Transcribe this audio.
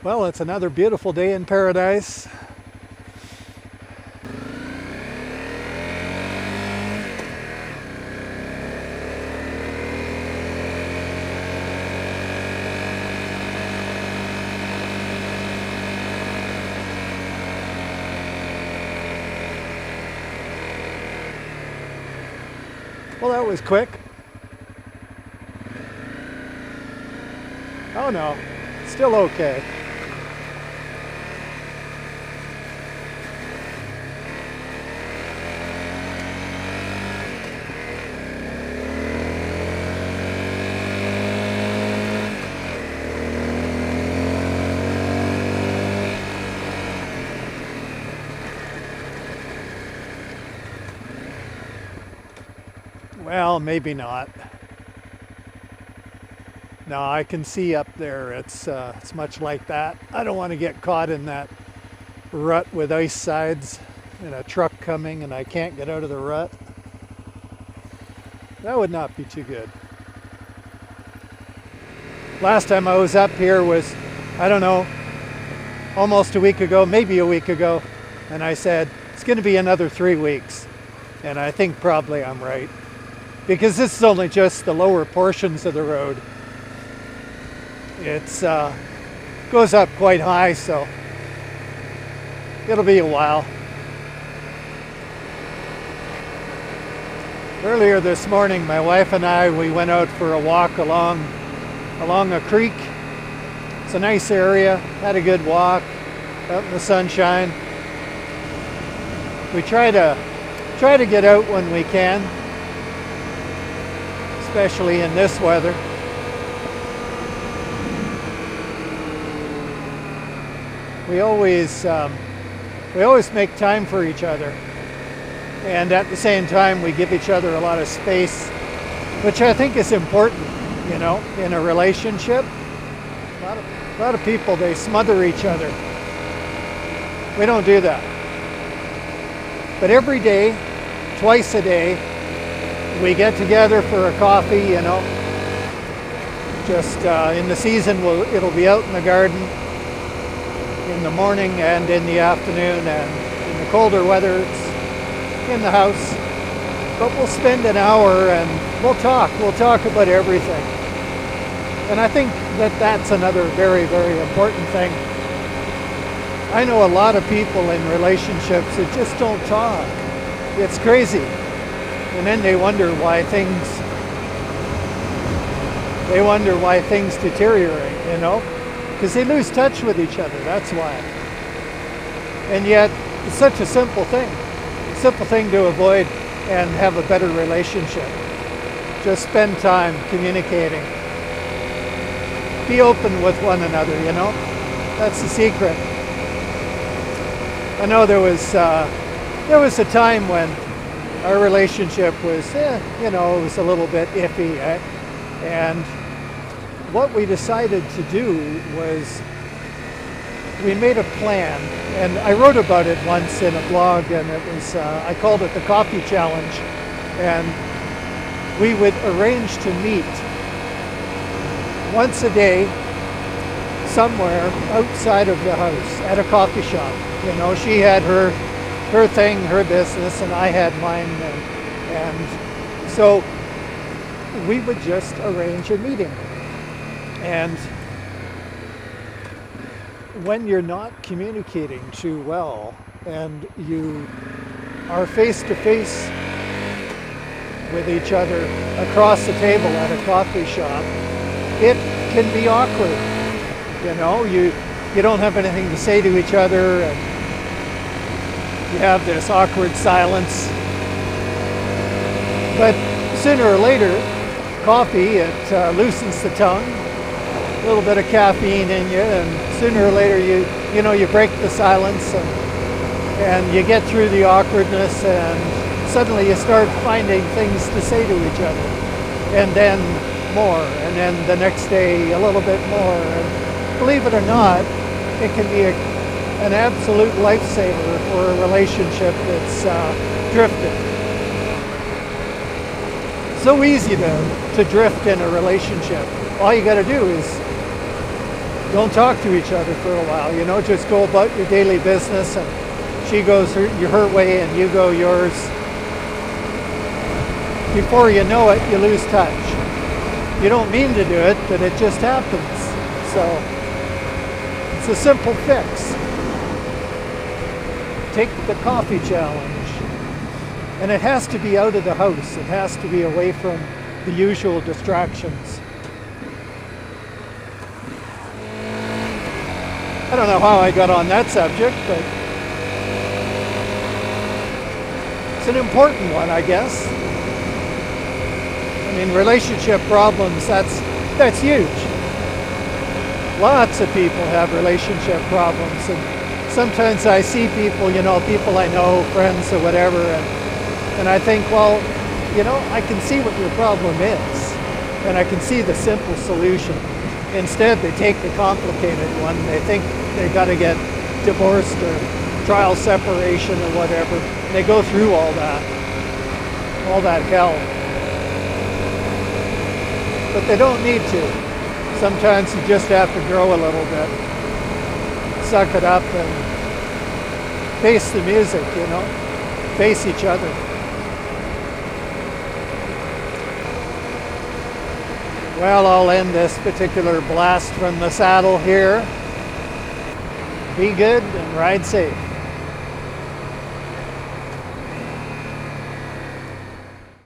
Well, it's another beautiful day in paradise. Well, that was quick. Oh no, still okay. Well, maybe not. No, I can see up there. It's much like that. I don't want to get caught in that rut with ice sides and a truck coming and I can't get out of the rut. That would not be too good. Last time I was up here was, I don't know, almost a week ago, maybe a week ago, and I said, it's going to be another 3 weeks. And I think probably I'm right. Because this is only just the lower portions of the road. It's goes up quite high, so it'll be a while. Earlier this morning, my wife and I, we went out for a walk along a creek. It's a nice area, had a good walk out in the sunshine. We try to get out when we can, especially in this weather. We always make time for each other, and at the same time we give each other a lot of space, which I think is important, you know, in a relationship. A lot of people, they smother each other. We don't do that. But every day, twice a day, we get together for a coffee, you know. Just in the season, it'll be out in the garden in the morning and in the afternoon, and in the colder weather, it's in the house. But we'll spend an hour and we'll talk about everything. And I think that that's another very, very important thing. I know a lot of people in relationships that just don't talk. It's crazy. And then they wonder why things deteriorate, you know? Because they lose touch with each other, that's why. And yet, it's such a simple thing to avoid and have a better relationship. Just spend time communicating. Be open with one another, you know? That's the secret. I know there was a time when our relationship was, it was a little bit iffy, and what we decided to do was we made a plan, and I wrote about it once in a blog, and it was I called it the Coffee Challenge, and we would arrange to meet once a day somewhere outside of the house at a coffee shop. You know, she had her thing, her business, and I had mine, and so we would just arrange a meeting. And when you're not communicating too well and you are face to face with each other across the table at a coffee shop, it can be awkward. You know, you don't have anything to say to each other, and you have this awkward silence. But sooner or later, coffee, it loosens the tongue, a little bit of caffeine in you, and sooner or later you break the silence, and you get through the awkwardness, and suddenly you start finding things to say to each other, and then more, and then the next day a little bit more. And believe it or not, it can be an absolute lifesaver for a relationship that's drifted. So easy to drift in a relationship. All you got to do is don't talk to each other for a while, just go about your daily business, and she goes her way and you go yours. Before you know it, you lose touch. You don't mean to do it, but it just happens. So it's a simple fix. Take the coffee challenge. And it has to be out of the house. It has to be away from the usual distractions. I don't know how I got on that subject, but it's an important one, I guess. I mean, relationship problems, that's huge. Lots of people have relationship problems, and sometimes I see people, people I know, friends or whatever, and I think, well, I can see what your problem is, and I can see the simple solution. Instead, they take the complicated one. They think they got to get divorced or trial separation or whatever. They go through all that hell. But they don't need to. Sometimes you just have to grow a little bit. Suck it up and face the music, face each other. Well, I'll end this particular blast from the saddle here. Be good and ride safe.